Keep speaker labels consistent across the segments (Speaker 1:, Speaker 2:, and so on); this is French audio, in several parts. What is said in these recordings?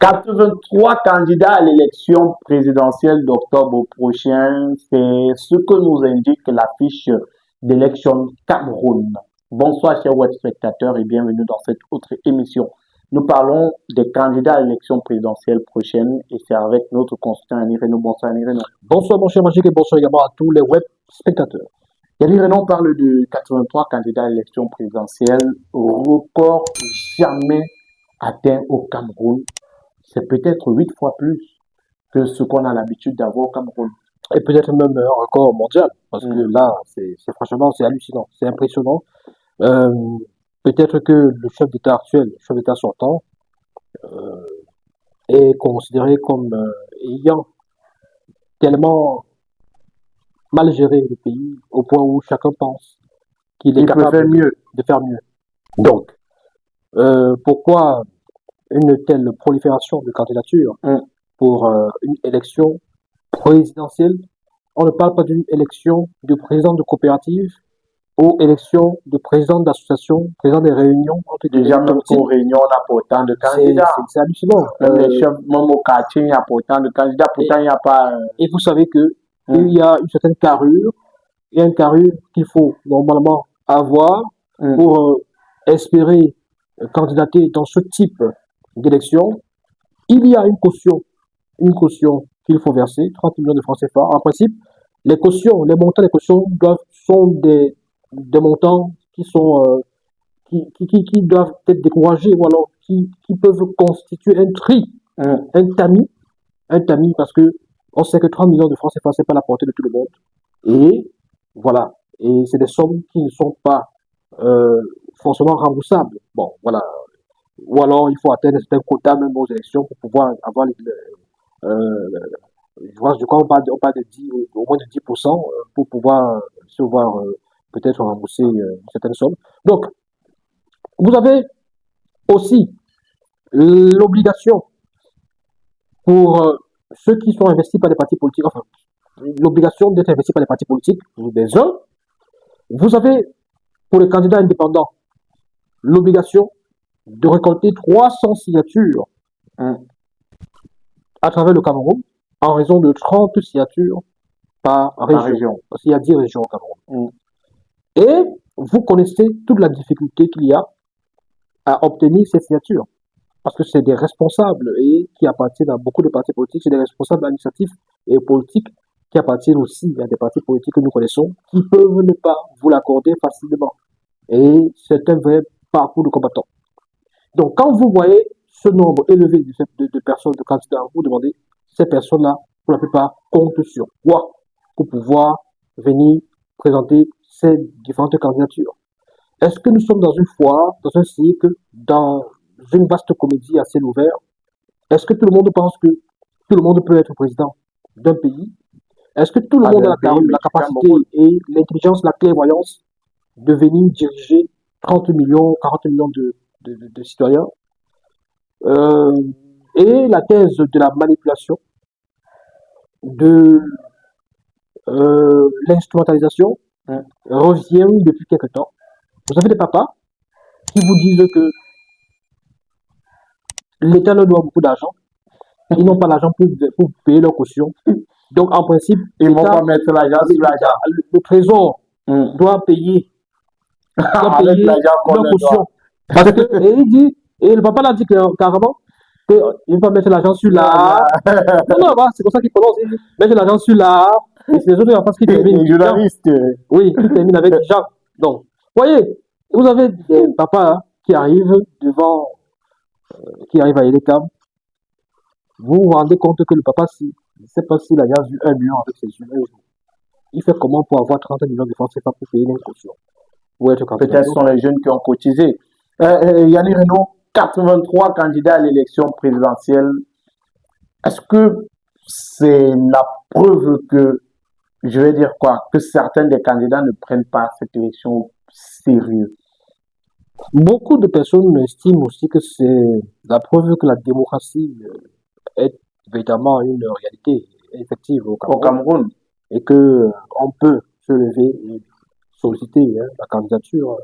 Speaker 1: 83 candidats à l'élection présidentielle d'octobre prochain, c'est ce que nous indique la fiche d'élection Cameroun. Bonsoir chers web spectateurs et bienvenue dans cette autre émission. Nous parlons des candidats à l'élection présidentielle prochaine et c'est avec notre consultant Yannick Renaud. Bonsoir Yannick Renaud.
Speaker 2: Bonsoir mon cher Magique et bonsoir également à tous les web spectateurs.
Speaker 1: Yannick Renaud parle de 83 candidats à l'élection présidentielle, record jamais atteint au Cameroun. C'est peut-être 8 fois plus que ce qu'on a l'habitude d'avoir au Cameroun.
Speaker 2: Et peut-être même un record mondial, parce que là, c'est franchement, c'est hallucinant, c'est impressionnant. Peut-être que le chef d'État actuel, le chef d'État sortant, est considéré comme ayant tellement mal géré le pays, au point où chacun pense qu'il est capable de faire mieux. Donc, pourquoi une telle prolifération de candidatures pour une élection présidentielle? On ne parle pas d'une élection de président de coopérative ou élection de président d'association, président des réunions.
Speaker 1: Déjà, même aux réunions, on a pas autant de candidats.
Speaker 2: C'est hallucinant.
Speaker 1: Même les chefs, même au quartier, il n'y a pas autant de candidats. Pourtant, il n'y a pas...
Speaker 2: Et vous savez que il y a une certaine carrure. Il y a une carrure qu'il faut normalement avoir pour espérer candidater dans ce type d'élection. Il y a une caution qu'il faut verser, 30 millions de francs CFA. En principe, les cautions, les montants des cautions sont des montants qui sont qui doivent être découragés ou alors qui peuvent constituer un tri, un tamis, parce que on sait que 30 millions de francs CFA, c'est pas la portée de tout le monde. Et voilà. Et c'est des sommes qui ne sont pas forcément remboursables. Bon, voilà. Ou alors, il faut atteindre un certain quota même aux élections pour pouvoir avoir je crois qu'on parle de 10, au moins de 10% pour pouvoir se voir peut-être rembourser une certaine somme. Donc, vous avez aussi l'obligation pour ceux qui sont investis par les partis politiques, enfin, l'obligation d'être investis par les partis politiques, des uns. Vous avez, pour les candidats indépendants, l'obligation de récolter 300 signatures à travers le Cameroun, en raison de 30 signatures par région. Parce qu'il y a 10 régions au Cameroun. Et vous connaissez toute la difficulté qu'il y a à obtenir ces signatures. Parce que c'est des responsables et qui appartiennent à beaucoup de partis politiques, c'est des responsables administratifs et politiques qui appartiennent aussi à des partis politiques que nous connaissons, qui peuvent ne pas vous l'accorder facilement. Et c'est un vrai parcours de combattant. Donc, quand vous voyez ce nombre élevé de personnes, de candidats, vous demandez, ces personnes-là, pour la plupart, comptent sur quoi pour pouvoir venir présenter ces différentes candidatures? Est-ce que nous sommes dans une foire, dans un cirque, dans une vaste comédie à ciel ouvert? Est-ce que tout le monde pense que tout le monde peut être président d'un pays? Est-ce que tout le monde a la capacité et l'intelligence, la clairvoyance de venir diriger 30 millions, 40 millions de citoyens? Et la thèse de la manipulation, de l'instrumentalisation revient depuis quelque temps. Vous avez des papas qui vous disent que l'État leur doit beaucoup d'argent. Ils n'ont pas l'argent pour payer leur caution. Donc, en principe,
Speaker 1: ils vont pas mettre l'argent sur l'argent.
Speaker 2: Le trésor doit payer leur caution. Parce que, et il dit, et le papa l'a dit carrément, qu'il ne va pas mettre l'argent sur l'art. Non, c'est comme ça qu'il prononce. Il dit, mettre l'argent sur l'art. Et c'est les autres en face qui terminent.
Speaker 1: Les journalistes.
Speaker 2: Oui, qui terminent avec Jean. Donc, voyez, vous avez des papas qui arrivent devant, qui arrivent à Elecam. Vous vous rendez compte que le papa, je ne sais pas s'il a déjà vu 1 million avec ses yeux un jour. Il fait comment pour avoir 30 millions de francs CFA pour payer une caution?
Speaker 1: Peut-être ce sont les jeunes qui ont cotisé. Yannick Renaud, 83 candidats à l'élection présidentielle. Est-ce que c'est la preuve que, je vais dire quoi, que certains des candidats ne prennent pas cette élection au sérieux?
Speaker 2: Beaucoup de personnes estiment aussi que c'est la preuve que la démocratie est véritablement une réalité effective au Cameroun. Et que on peut se lever et solliciter la candidature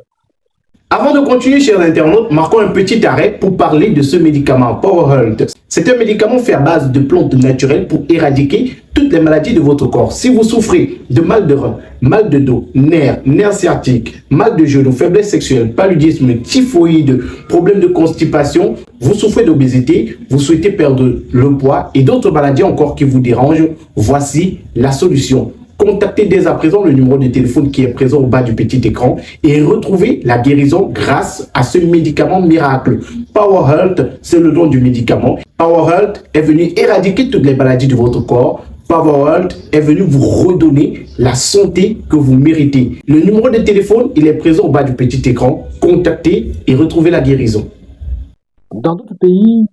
Speaker 3: Avant de continuer, chers internautes, marquons un petit arrêt pour parler de ce médicament PowerHealth. C'est un médicament fait à base de plantes naturelles pour éradiquer toutes les maladies de votre corps. Si vous souffrez de mal de rein, mal de dos, nerfs sciatiques, mal de genoux, faiblesse sexuelle, paludisme, typhoïde, problème de constipation, vous souffrez d'obésité, vous souhaitez perdre le poids et d'autres maladies encore qui vous dérangent, voici la solution. Contactez dès à présent le numéro de téléphone qui est présent au bas du petit écran et retrouvez la guérison grâce à ce médicament miracle. PowerHealth, c'est le nom du médicament. PowerHealth est venu éradiquer toutes les maladies de votre corps. PowerHealth est venu vous redonner la santé que vous méritez. Le numéro de téléphone, il est présent au bas du petit écran. Contactez et retrouvez la guérison.
Speaker 2: Dans d'autres pays,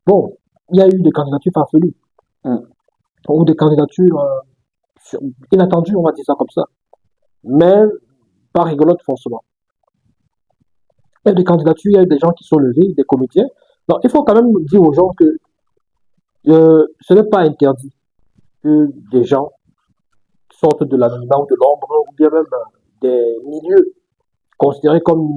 Speaker 2: bon, il y a eu des candidatures farfelues. Ou des candidatures inattendues, on va dire ça comme ça. Mais pas rigolote forcément. Il y a des candidatures, il y a des gens qui sont levés, des comédiens. Donc, il faut quand même dire aux gens que ce n'est pas interdit que des gens sortent de l'anonymat ou de l'ombre, ou bien même des milieux considérés comme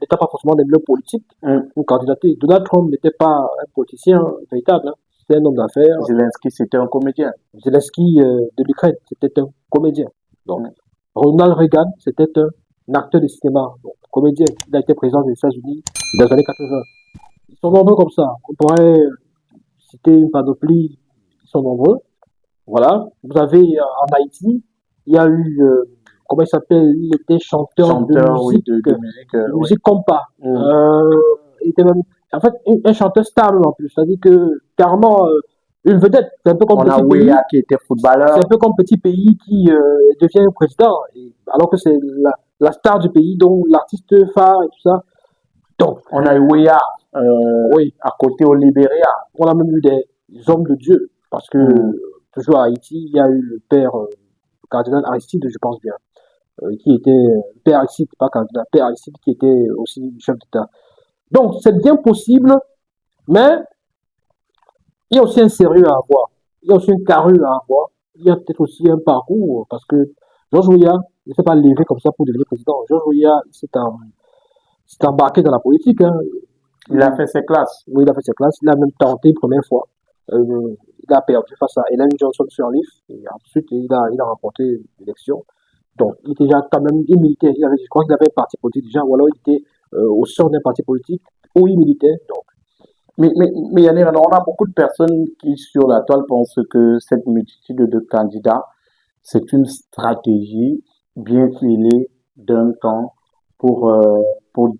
Speaker 2: n'étant pas forcément des milieux politiques pour candidater. Donald Trump n'était pas un politicien véritable, hein. C'était un homme d'affaires.
Speaker 1: Zelensky, c'était un comédien.
Speaker 2: Zelensky de l'Ukraine, c'était un comédien. Donc, Ronald Reagan, c'était un acteur de cinéma, donc comédien. Il a été président des États-Unis dans les années 80. Ils sont nombreux comme ça. On pourrait citer une panoplie. Ils sont nombreux. Voilà. Vous avez en Haïti, il y a eu, comment il s'appelle? Il était chanteur de musique,
Speaker 1: oui,
Speaker 2: de musique compas. Il était même, en fait, un chanteur stable en plus. C'est-à-dire que, carrément, une vedette. C'est un peu comme
Speaker 1: Petit pays qui était footballeur.
Speaker 2: C'est un peu comme petit pays qui devient président, alors que c'est la star du pays, donc l'artiste phare et tout ça. Donc,
Speaker 1: on a eu Weah, oui, à côté au Libéria.
Speaker 2: On a même eu des hommes de Dieu, parce que toujours à Haïti, il y a eu le père cardinal Aristide, je pense bien, qui était père Aristide, pas cardinal, père Aristide, qui était aussi chef d'État. Donc, c'est bien possible, mais il y a aussi un sérieux à avoir. Il y a aussi une carrure à avoir. Il y a peut-être aussi un parcours, parce que Georges Weah ne s'est pas levé comme ça pour devenir président. Georges Weah s'est embarqué dans la politique. Hein.
Speaker 1: Il a fait ses classes.
Speaker 2: Oui, il a fait ses classes. Il a même tenté une première fois. Il a perdu face à Ellen Johnson Sirleaf. Et ensuite, il a remporté l'élection. Donc, il était déjà quand même, il militait. Je crois qu'il avait un parti politique déjà, ou alors il était au sein d'un parti politique où il militait. Donc,
Speaker 1: mais Yannick, on a beaucoup de personnes qui, sur la toile, pensent que cette multitude de candidats, c'est une stratégie bien filée d'un temps pour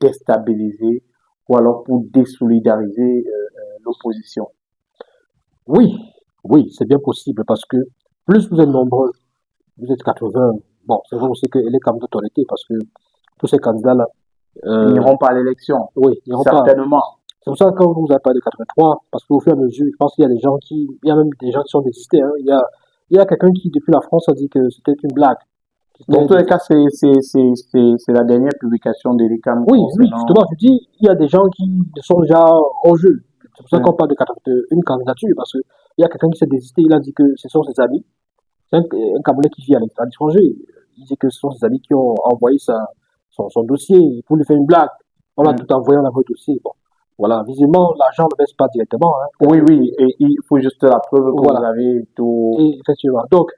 Speaker 1: déstabiliser ou alors pour désolidariser l'opposition.
Speaker 2: Oui, c'est bien possible parce que plus vous êtes nombreux, vous êtes 80, bon, c'est vrai aussi qu'elle est comme d'autorité parce que tous ces candidats-là
Speaker 1: ils n'iront pas à l'élection.
Speaker 2: Oui, ils n'iront
Speaker 1: certainement.
Speaker 2: Pas. C'est pour ça que quand vous avez parlé de 83, parce qu'au fur et à mesure, je pense qu'il y a des gens il y a même des gens qui sont désistés. Hein. Il y a quelqu'un qui, depuis la France, a dit que c'était une blague.
Speaker 1: Dans tous les cas, c'est la dernière publication d'Ericam.
Speaker 2: Oui, justement, je dis, il y a des gens qui sont déjà en jeu. C'est pour ça qu'on parle d'une candidature, parce qu'il y a quelqu'un qui s'est désisté, il a dit que ce sont ses amis. C'est un Camerounais qui vit à l'étranger. Il dit que ce sont ses amis qui ont envoyé son dossier pour lui faire une blague. On a tout envoyé, on a envoyé le dossier. Bon. Voilà, visiblement, l'argent ne baisse pas directement. Hein.
Speaker 1: Oui, et il faut juste la preuve que vous avez tout.
Speaker 2: Et effectivement. Donc,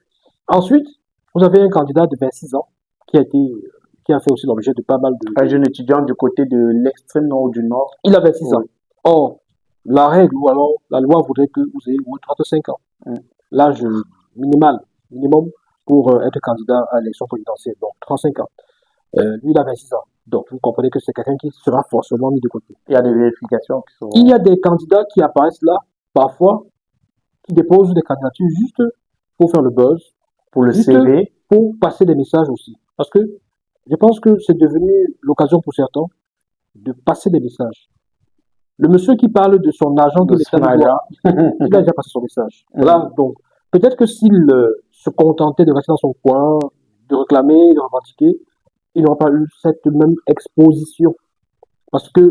Speaker 2: ensuite, vous avez un candidat de 26 ans qui a fait aussi l'objet de pas mal de...
Speaker 1: Un jeune étudiant du côté de l'extrême nord du nord.
Speaker 2: Il a 26 ans. Or, la règle, ou alors la loi voudrait que vous ayez 35 ans. L'âge minimum pour être candidat à l'élection présidentielle. Donc, 35 ans. Lui, il a 26 ans. Donc, vous comprenez que c'est quelqu'un qui sera forcément mis de côté.
Speaker 1: Il y a des vérifications qui sont...
Speaker 2: Il y a des candidats qui apparaissent là, parfois, qui déposent des candidatures juste pour faire le buzz.
Speaker 1: Pour le CV.
Speaker 2: Pour passer des messages aussi. Parce que je pense que c'est devenu l'occasion pour certains de passer des messages. Le monsieur qui parle de son agent de l'État, il a déjà passé son message. Voilà, donc, peut-être que s'il se contentait de rester dans son coin, de réclamer, de revendiquer, il n'aura pas eu cette même exposition. Parce que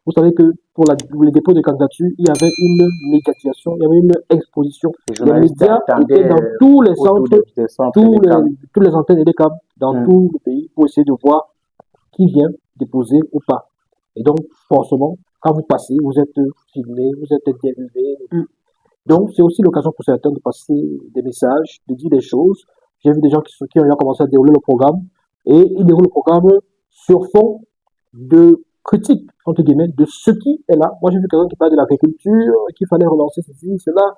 Speaker 2: vous savez que pour les dépôts de candidature, il y avait une médiatisation, il y avait une exposition. Les médias étaient dans tous les centres, tous les antennes et les câbles, dans tout le pays, pour essayer de voir qui vient déposer ou pas. Et donc, forcément, quand vous passez, vous êtes filmé, vous êtes interviewé. Donc, c'est aussi l'occasion pour certains de passer des messages, de dire des choses. J'ai vu des gens qui ont déjà commencé à dérouler le programme et ils déroulent le programme sur fond de critique, entre guillemets, de ce qui est là. Moi, j'ai vu quelqu'un qui parle de l'agriculture, qu'il fallait relancer ceci, cela.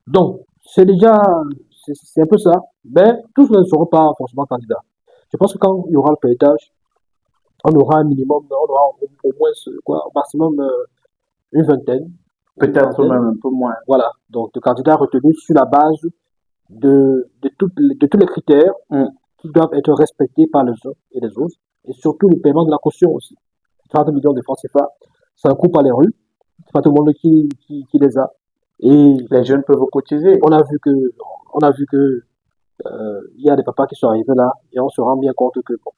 Speaker 2: Donc, c'est déjà, c'est un peu ça. Mais tous ne seront pas forcément candidats. Je pense que quand il y aura le pailletage, on aura un minimum, on aura au moins, quoi, au maximum une vingtaine.
Speaker 1: Peut-être même un peu moins.
Speaker 2: Voilà. Donc, de candidats retenus sur la base de tous les critères qui doivent être respectés par les uns et les autres. Et surtout le paiement de la caution aussi. 30 millions de francs CFA, ça coûte par les rues. C'est pas tout le monde qui les a. Et
Speaker 1: les jeunes peuvent cotiser.
Speaker 2: On a vu que il y a des papas qui sont arrivés là et on se rend bien compte que bon,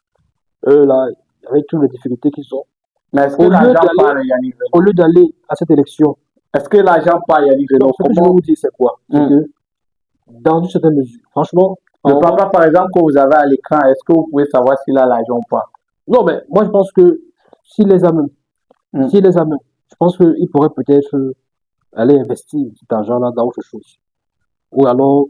Speaker 2: eux là, avec toutes les difficultés qu'ils ont,
Speaker 1: mais est-ce que l'argent parle, Yannick?
Speaker 2: Au lieu d'aller à cette élection,
Speaker 1: est-ce que l'argent parle, Yannick?
Speaker 2: Ce que je veux vous dire, c'est quoi? C'est que dans une certaine mesure, franchement,
Speaker 1: le papa, par exemple, que vous avez à l'écran, est-ce que vous pouvez savoir s'il a l'argent ou pas?
Speaker 2: Non, mais moi je pense que s'il les a même, je pense qu'il pourrait peut-être aller investir cet argent-là dans autre chose. Ou alors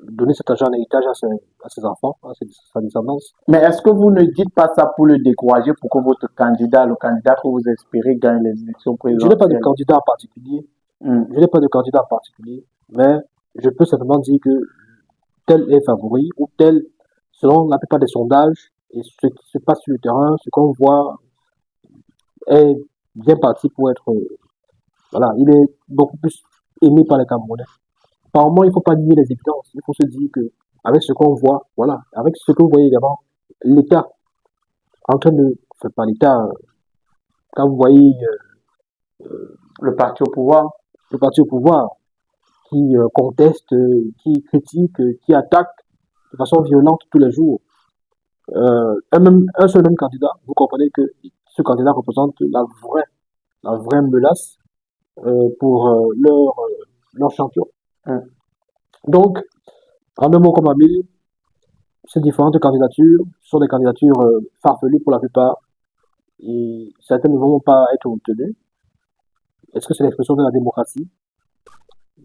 Speaker 2: donner cet argent en héritage à ses enfants, à sa descendance.
Speaker 1: Mais est-ce que vous ne dites pas ça pour le décourager, pour que votre candidat, le candidat que vous espérez, gagne les élections présidentielles?
Speaker 2: Je n'ai pas de candidat en particulier. Je n'ai pas de candidat en particulier, mais je peux simplement dire que tel est favori ou tel, selon la plupart des sondages et ce qui se passe sur le terrain, ce qu'on voit est bien parti pour être, voilà, il est beaucoup plus aimé par les Camerounais. Par moment, il ne faut pas nier les évidences. Il faut se dire que, avec ce qu'on voit, voilà, avec ce que vous voyez également, l'État, en train de, enfin, pas l'État, quand vous voyez
Speaker 1: le parti au pouvoir,
Speaker 2: qui conteste, qui critique, qui attaque de façon violente tous les jours, un seul même candidat, vous comprenez que ce candidat représente la vraie menace pour leur champion. Donc, en un mot comme Amil, ces différentes candidatures sont des candidatures farfelues pour la plupart et certaines ne vont pas être obtenues. Est-ce que c'est l'expression de la démocratie?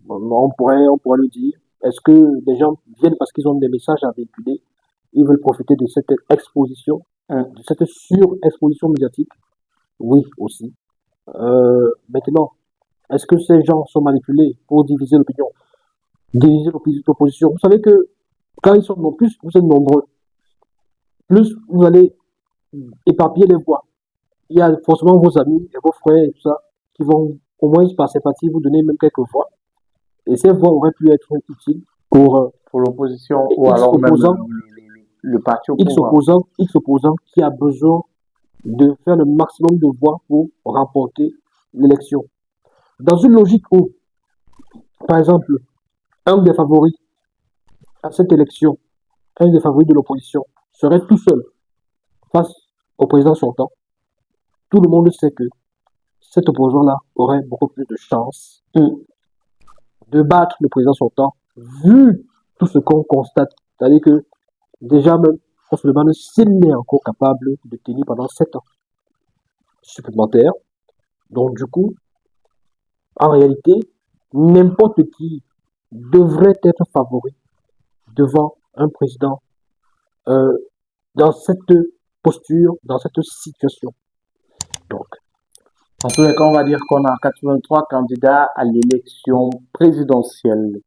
Speaker 2: On pourrait le dire. Est-ce que des gens viennent parce qu'ils ont des messages à véhiculer? Ils veulent profiter de cette exposition, de cette surexposition médiatique? Oui, aussi. Maintenant, est-ce que ces gens sont manipulés pour diviser l'opinion? Diviser l'opposition. Vous savez que quand ils sont plus vous êtes nombreux, plus vous allez éparpiller les voix. Il y a forcément vos amis et vos frères et tout ça qui vont au moins par sympathie vous donner même quelques voix. Et ces voix auraient pu être utiles pour
Speaker 1: l'opposition ou alors même le parti au pouvoir.
Speaker 2: X opposant qui a besoin de faire le maximum de voix pour remporter l'élection. Dans une logique où, par exemple, un des favoris à cette élection, un des favoris de l'opposition, serait tout seul face au président sortant, tout le monde sait que cet opposant-là aurait beaucoup plus de chances de battre le président sortant, vu tout ce qu'on constate. C'est-à-dire que déjà même, on se demande s'il est encore capable de tenir pendant 7 ans supplémentaires. Donc du coup, en réalité, n'importe qui devrait être favori devant un président dans cette posture, dans cette situation. Donc,
Speaker 1: en tous les cas, on va dire qu'on a 83 candidats à l'élection présidentielle.